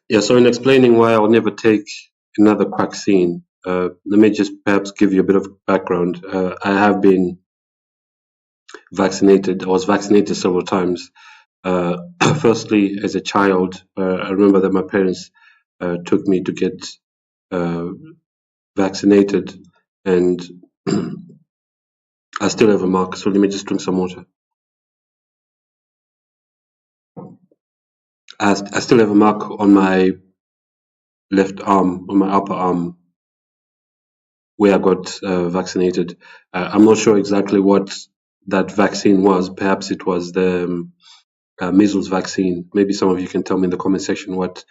Yeah, so in explaining why I'll never take another Quackccine, let me just perhaps give you a bit of background. I have been vaccinated. I was vaccinated several times. Uh, Firstly, as a child, I remember that my parents took me to get uh, vaccinated, and I still have a mark. So let me just drink some water. I still have a mark on my left arm, on my upper arm, where I got vaccinated. I'm not sure exactly what that vaccine was. Perhaps it was the measles vaccine. Maybe some of you can tell me in the comment section what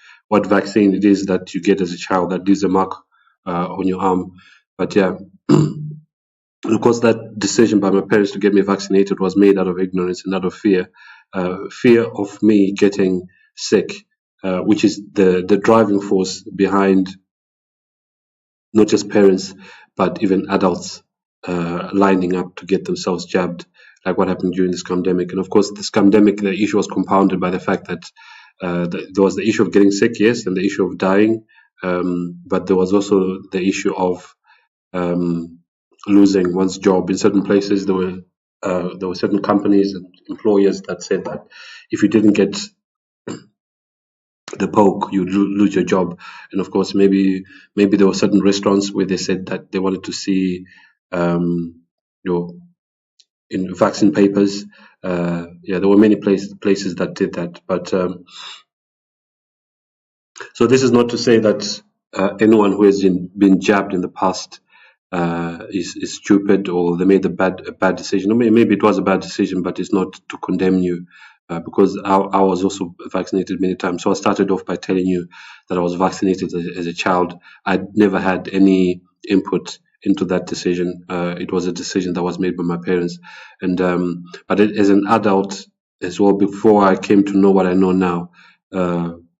vaccine it is that you get as a child that leaves a mark on your arm. But yeah, of course, that decision by my parents to get me vaccinated was made out of ignorance and out of fear, fear of me getting sick, which is the driving force behind not just parents, but even adults lining up to get themselves jabbed, like what happened during this pandemic. And of course, this pandemic, the issue was compounded by the fact that there was the issue of getting sick, yes, and the issue of dying, but there was also the issue of losing one's job. In certain places, there were certain companies and employers that said that if you didn't get the poke, you lose your job. And of course, maybe there were certain restaurants where they said that they wanted to see your in vaccine papers. Yeah, there were many places that did that. But so this is not to say that anyone who has been jabbed in the past is stupid or they made a bad decision. Or maybe it was a bad decision, but it's not to condemn you. Because I was also vaccinated many times. So I started off by telling you that I was vaccinated as a child. I'd never had any input into that decision. It was a decision that was made by my parents. And but as an adult as well, before I came to know what I know now,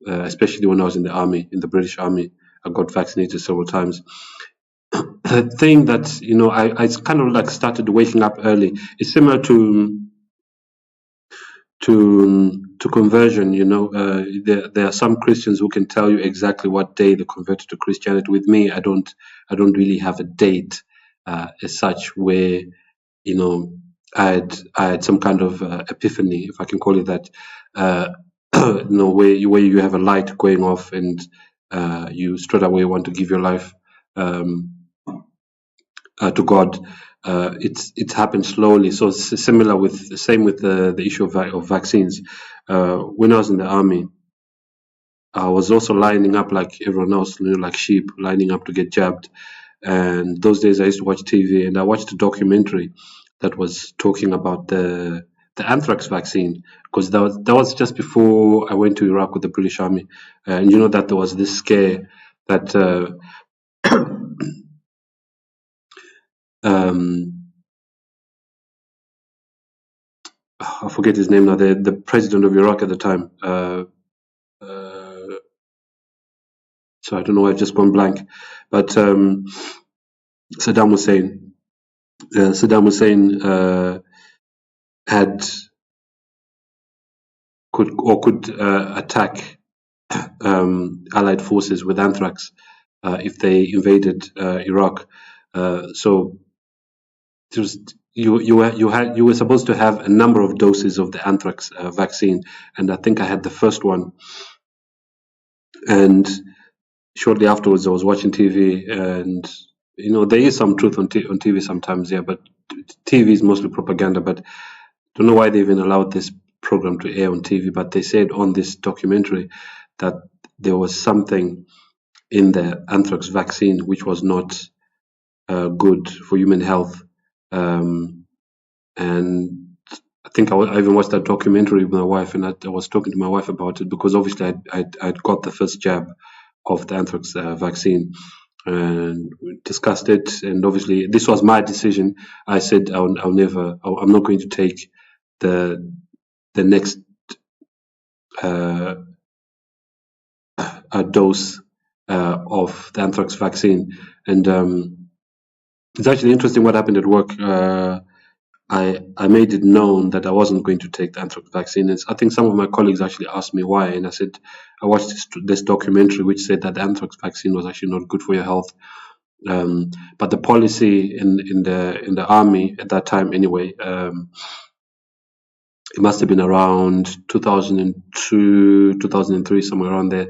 especially when I was in the army, in the British Army, I got vaccinated several times. The thing that I kind of like started waking up early. It's similar to conversion. There are some Christians who can tell you exactly what day they converted to Christianity. With me, I don't really have a date as such where I had some kind of epiphany, if I can call it that. uh, where you have a light going off and you straight away want to give your life um, to God. It's happened slowly. So it's similar with same with the issue of vaccines. When I was in the army, I was also lining up like everyone else, like sheep, lining up to get jabbed. And those days I used to watch TV, and I watched a documentary that was talking about the anthrax vaccine, because that was just before I went to Iraq with the British Army. And you know that there was this scare that um, I forget his name now. The president of Iraq at the time. So I don't know. I've just gone blank. But Saddam Hussein. Saddam Hussein had could attack Allied forces with anthrax if they invaded Iraq. So it was, you were supposed to have a number of doses of the anthrax vaccine, and I think I had the first one. And shortly afterwards, I was watching TV, and there is some truth on TV sometimes, yeah, but TV is mostly propaganda. But don't know why they even allowed this program to air on TV. But they said on this documentary that there was something in the anthrax vaccine which was not good for human health. And I think I even watched that documentary with my wife, and I was talking to my wife about it because obviously I'd got the first jab of the anthrax vaccine, and we discussed it. And obviously, this was my decision. I said I'm not going to take the next dose of the anthrax vaccine. And it's actually interesting what happened at work. I made it known that I wasn't going to take the anthrax vaccine. I think some of my colleagues actually asked me why, and I said I watched this documentary which said that the anthrax vaccine was actually not good for your health. But the policy in the army at that time, anyway, it must have been around 2002, 2003, somewhere around there,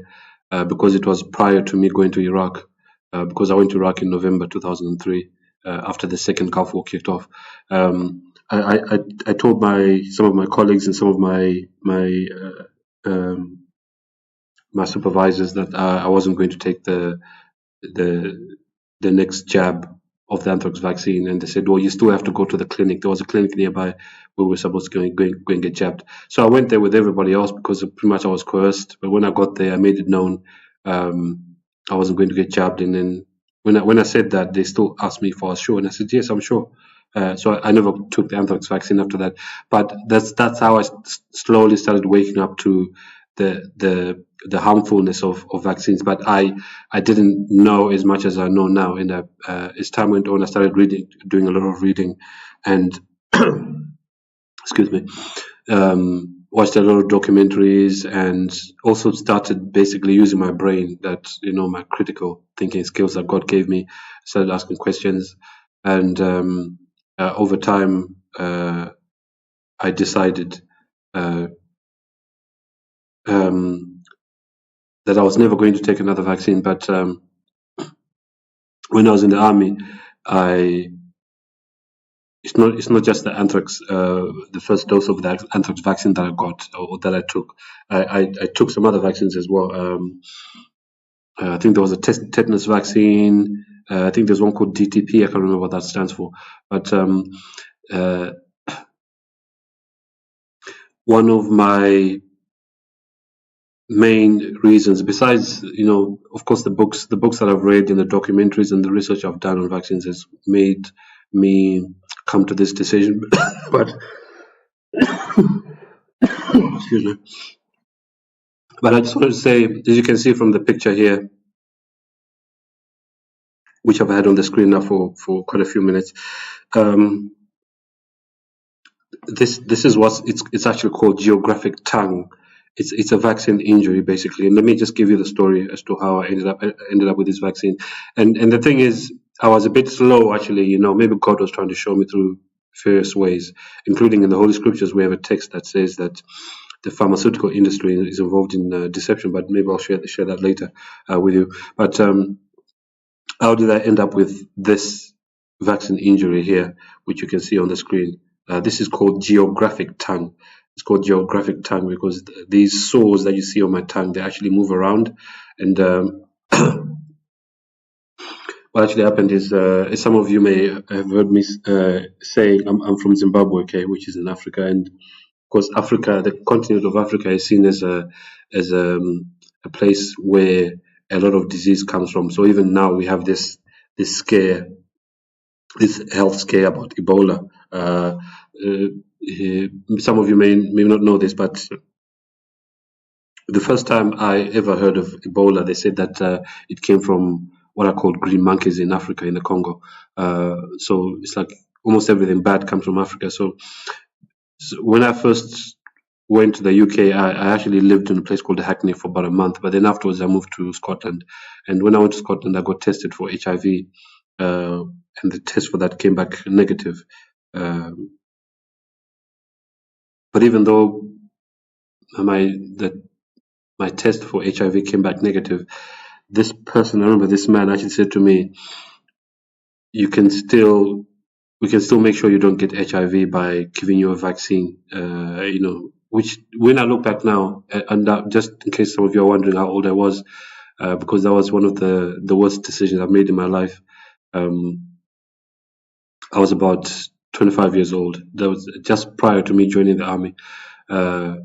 because it was prior to me going to Iraq. Because I went to Iraq in November 2003, after the second Gulf War kicked off. I told some of my colleagues and some of my supervisors that I wasn't going to take the the next jab of the anthrax vaccine, and they said, "Well, you still have to go to the clinic." There was a clinic nearby where we were supposed to go and get jabbed. So I went there with everybody else because pretty much I was coerced. But when I got there, I made it known I wasn't going to get jabbed, and then when I said that, they still asked me if I was sure, and I said, "Yes, I'm sure." So I never took the anthrax vaccine after that. But that's how I slowly started waking up to the harmfulness of vaccines. But I didn't know as much as I know now. And as time went on, I started doing a lot of reading, and excuse me, watched a lot of documentaries, and also started basically using my brain, my critical thinking skills that God gave me. Started asking questions, and over time, I decided that I was never going to take another vaccine. But when I was in the army, it's not just the anthrax, the first dose of the anthrax vaccine that I got or that I took. I took some other vaccines as well. I think there was a tetanus vaccine. I think there's one called DTP. I can't remember what that stands for. But one of my main reasons, besides, of course, the books that I've read and the documentaries and the research I've done on vaccines has made me come to this decision. But excuse me. But I just wanted to say, as you can see from the picture here, which I've had on the screen now for quite a few minutes, this is what it's actually called: geographic tongue. It's a vaccine injury, basically. And let me just give you the story as to how I ended up with this vaccine. And the thing is, I was a bit slow, actually. Maybe God was trying to show me through various ways, including in the Holy Scriptures. We have a text that says that the pharmaceutical industry is involved in deception, but maybe I'll share that later with you. But how did I end up with this vaccine injury here, which you can see on the screen? This is called geographic tongue. It's called geographic tongue because these sores that you see on my tongue, they actually move around. And what actually happened is, as some of you may have heard me saying, I'm from Zimbabwe, okay, which is in Africa. And of course, Africa, the continent of Africa, is seen as a place where a lot of disease comes from. So even now we have this scare, this health scare about Ebola. Some of you may not know this, but the first time I ever heard of Ebola, they said that it came from what are called green monkeys in Africa, in the Congo. So it's like almost everything bad comes from Africa. So when I first went to the UK, I actually lived in a place called Hackney for about a month. But then afterwards, I moved to Scotland. And when I went to Scotland, I got tested for HIV. And the test for that came back negative. But even though my test for HIV came back negative, this person, I remember this man actually said to me, we can still make sure you don't get HIV by giving you a vaccine. Which when I look back now, and just in case some of you are wondering how old I was, because that was one of the worst decisions I've made in my life. I was about 25 years old. That was just prior to me joining the army. I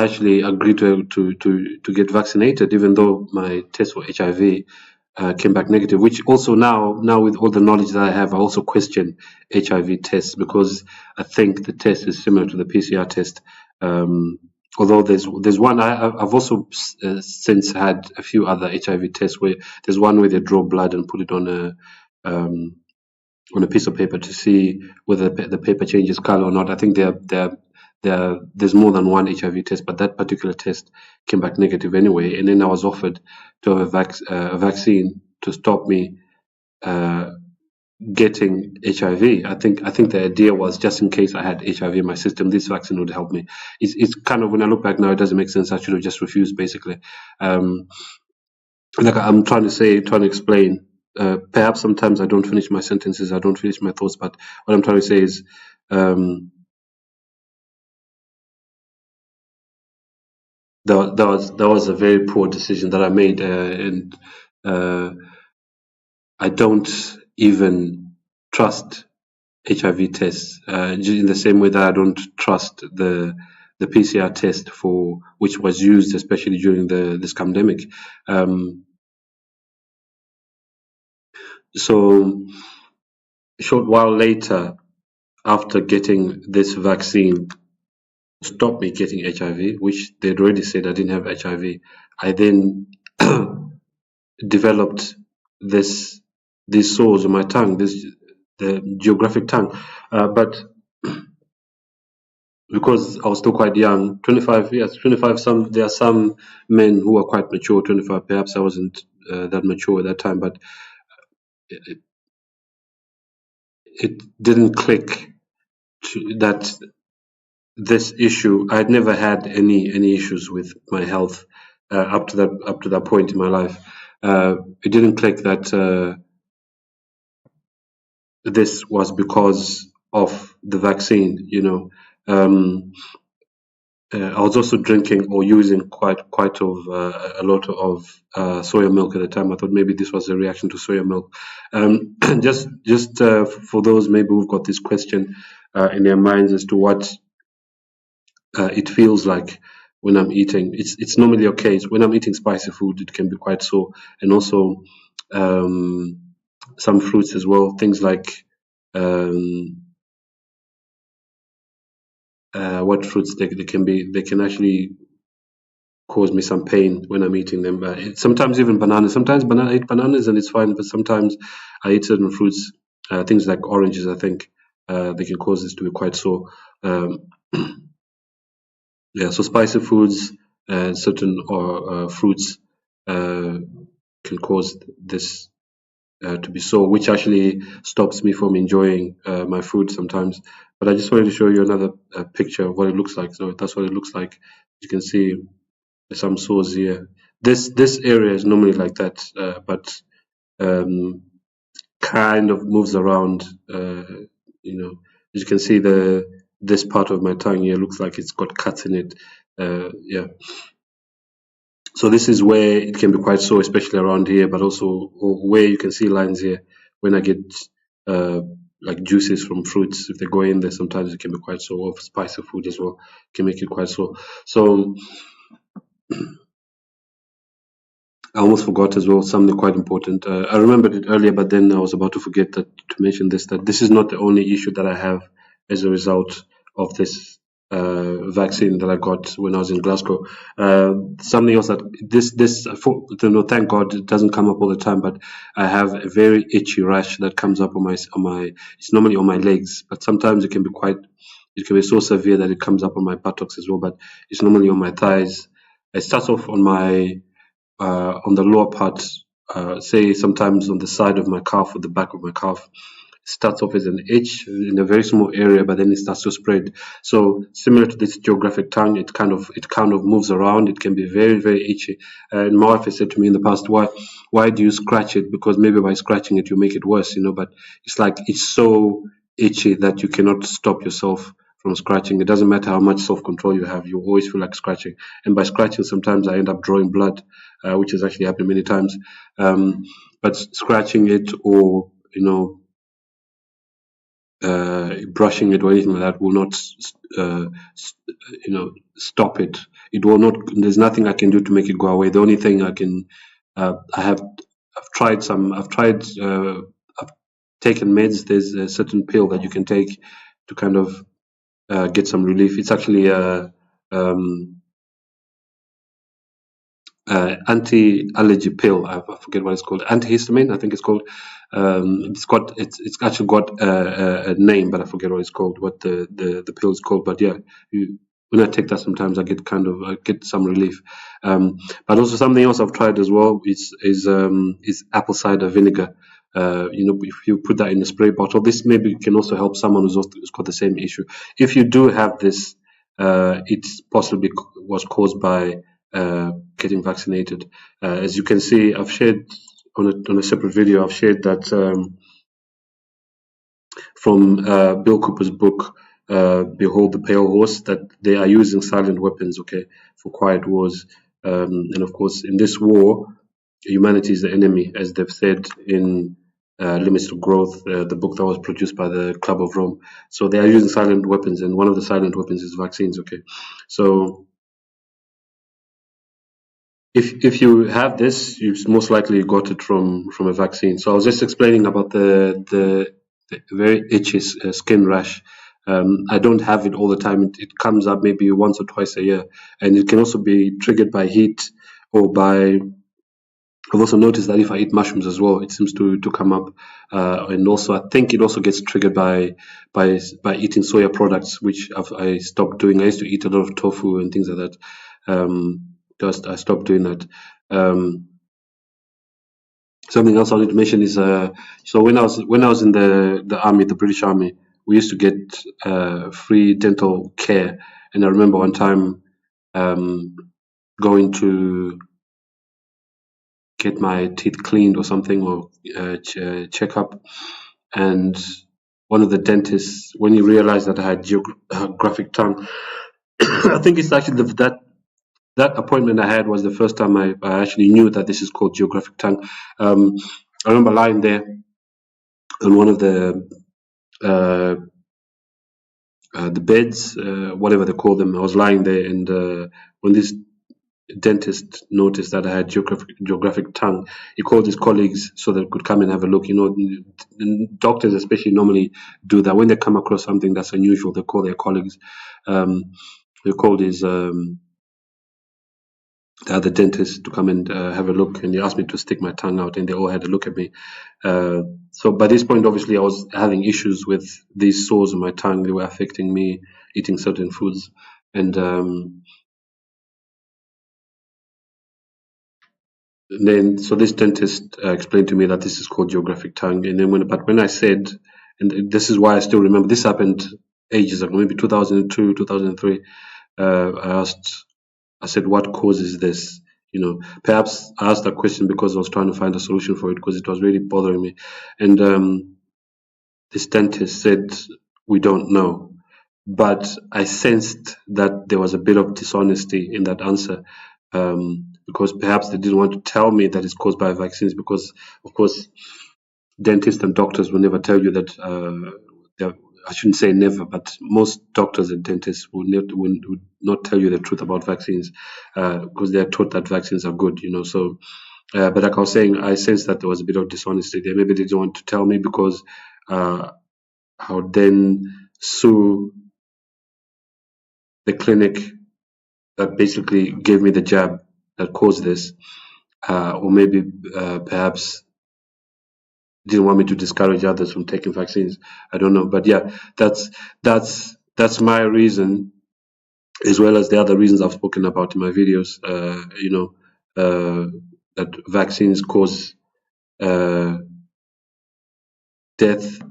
actually agreed to get vaccinated, even though my test for HIV came back negative. Which also now with all the knowledge that I have, I also question HIV tests because I think the test is similar to the PCR test. Although there's one, I've also since had a few other HIV tests where there's one where they draw blood and put it on a piece of paper to see whether the paper changes color or not. I think they're there's more than one HIV test, but that particular test came back negative anyway. And then I was offered to have a vaccine to stop me uh, getting HIV. I think the idea was just in case I had HIV in my system, this vaccine would help me. It's kind of, when I look back now, it doesn't make sense. I should have just refused, basically. Um, like I'm trying to explain. Perhaps sometimes I don't finish my sentences, I don't finish my thoughts, but what I'm trying to say is, um, that was a very poor decision that I made, and uh, I don't even trust HIV tests, in the same way that I don't trust the PCR test for which was used especially during this pandemic. Um, so a short while later, after getting this vaccine to stop me getting HIV, which they'd already said I didn't have HIV, I then developed this these sores on my tongue, this the geographic tongue, but because I was still quite young, 25 years, 25. There are some men who are quite mature, 25. Perhaps I wasn't that mature at that time, but it, it didn't click that this issue. I had never had any issues with my health up to that point in my life. It didn't click that this was because of the vaccine. I was also drinking or using quite a lot of soya milk at the time. I thought maybe this was a reaction to soya milk. Just for those maybe who've got this question in their minds as to what it feels like when I'm eating. It's normally okay. When I'm eating spicy food, it can be quite sore, and also um, some fruits as well. Things like um, what fruits they can actually cause me some pain when I'm eating them. Sometimes even bananas. Sometimes I eat bananas and it's fine, but sometimes I eat certain fruits, things like oranges. I think they can cause this to be quite sore. Um, yeah, so spicy foods and certain fruits uh, can cause this to be sore, which actually stops me from enjoying my food sometimes. But I just wanted to show you another picture of what it looks like. So that's what it looks like. You can see some sores here. This area is normally like that, but um, kind of moves around. As you can see, this part of my tongue here looks like it's got cuts in it. Yeah. So this is where it can be quite sore, especially around here, but also where you can see lines here when I get uh, like juices from fruits. If they go in there, sometimes it can be quite sore. Or spicy food as well can make it quite sore. So I almost forgot as well something quite important. I remembered it earlier, but then I was about to forget to mention that this is not the only issue that I have as a result of this vaccine that I got when I was in Glasgow. Something else that thank God it doesn't come up all the time, but I have a very itchy rash that comes up on my. It's normally on my legs, but sometimes it can be so severe that it comes up on my buttocks as well. But it's normally on my thighs. It starts off on the lower part, say sometimes on the side of my calf or the back of my calf. Starts off as an itch in a very small area, but then it starts to spread. So similar to this geographic tongue, it kind of moves around. It can be very very itchy. And my wife has said to me in the past, why do you scratch it? Because maybe by scratching it you make it worse, But it's like it's so itchy that you cannot stop yourself from scratching. It doesn't matter how much self control you have, you always feel like scratching. And by scratching, sometimes I end up drawing blood, which has actually happened many times. But scratching it or brushing it or anything like that will not, stop it. It will not. There's nothing I can do to make it go away. The only thing I can, I've tried some. I've taken meds. There's a certain pill that you can take to kind of get some relief. It's actually um, anti-allergy pill. I forget what it's called. Antihistamine, I think it's called. It's actually got a name, but I forget what it's called. What the pill is called. But yeah, when I take that, sometimes I get some relief. But also something else I've tried as well is apple cider vinegar. If you put that in a spray bottle, this maybe can also help someone who's got the same issue. If you do have this, it's possibly was caused by getting vaccinated. As you can see, I've shared on a separate video. I've shared that from Bill Cooper's book, "Behold the Pale Horse," that they are using silent weapons, okay, for quiet wars. And of course, in this war, humanity is the enemy, as they've said in Limits to Growth, the book that was produced by the Club of Rome. So they are using silent weapons, and one of the silent weapons is vaccines, okay. So if you have this, you've most likely got it from a vaccine. So I was just explaining about the very itchy skin rash. I don't have it all the time. It comes up maybe once or twice a year, and it can also be triggered by heat or by. I've also noticed that if I eat mushrooms as well, it seems to come up, and also I think it also gets triggered by eating soya products, which I stopped doing. I used to eat a lot of tofu and things like that. Just I stopped doing that. Something else I wanted to mention is so when I was in the army, the British Army, we used to get free dental care, and I remember one time going to get my teeth cleaned or something, or check up, and one of the dentists, when he realized that I had geographic tongue, I think it's actually that appointment I had was the first time I actually knew that this is called geographic tongue. I remember lying there on one of the beds, whatever they call them. I was lying there, and when this dentist noticed that I had geographic tongue, he called his colleagues so they could come and have a look. Doctors especially normally do that when they come across something that's unusual. They call their colleagues. They called his the other dentist to come and have a look, and he asked me to stick my tongue out, and they all had a look at me. So by this point, obviously, I was having issues with these sores on my tongue. They were affecting me eating certain foods, and then so this dentist explained to me that this is called geographic tongue. And then when I said, and this is why I still remember, this happened ages ago, maybe 2002, 2003. I said, what causes this? Perhaps I asked that question because I was trying to find a solution for it, because it was really bothering me. And this dentist said, we don't know. But I sensed that there was a bit of dishonesty in that answer, because perhaps they didn't want to tell me that it's caused by vaccines, because, of course, dentists and doctors will never tell you that. I shouldn't say never, but most doctors and dentists would not tell you the truth about vaccines, because they are taught that vaccines are good, So, but like I was saying, I sensed that there was a bit of dishonesty there. Maybe they didn't want to tell me because I would then sue the clinic that basically gave me the jab that caused this, or maybe perhaps didn't want me to discourage others from taking vaccines. I don't know, but yeah, that's my reason, as well as the other reasons I've spoken about in my videos. That vaccines cause death.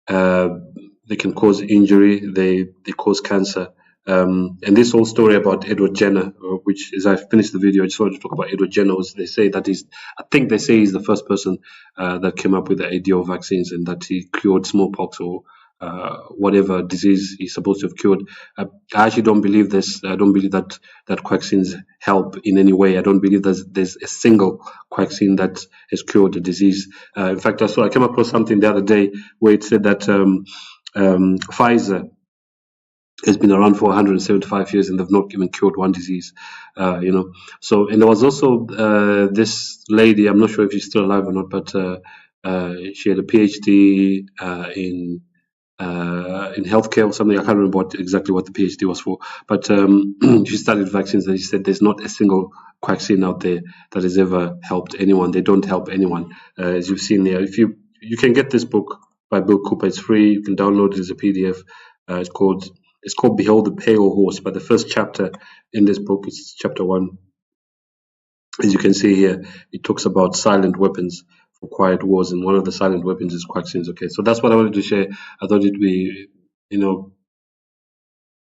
They can cause injury. They cause cancer. And this whole story about Edward Jenner, which as I finished the video, I just wanted to talk about Edward Jenner. I think they say he's the first person that came up with the idea of vaccines, and that he cured smallpox or whatever disease he's supposed to have cured. I actually don't believe this. I don't believe that quackcines help in any way. I don't believe there's a single quackcine that has cured the disease. In fact, I came across something the other day where it said that Pfizer has been around for 175 years and they've not even cured one disease, So, and there was also this lady, I'm not sure if she's still alive or not, but she had a PhD in in healthcare or something. I can't remember exactly what the PhD was for, but she studied vaccines and she said there's not a single quackccine out there that has ever helped anyone. They don't help anyone, as you've seen there. If you can get this book by Bill Cooper, it's free. You can download it as a PDF. It's called Behold the Pale Horse. But the first chapter in this book is chapter 1. As you can see here, it talks about silent weapons for quiet wars, and one of the silent weapons is quackccines. Okay, so that's what I wanted to share. I thought it'd be,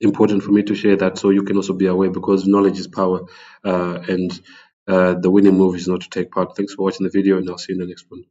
important for me to share that, so you can also be aware, because knowledge is power, and the winning move is not to take part. Thanks for watching the video, and I'll see you in the next one.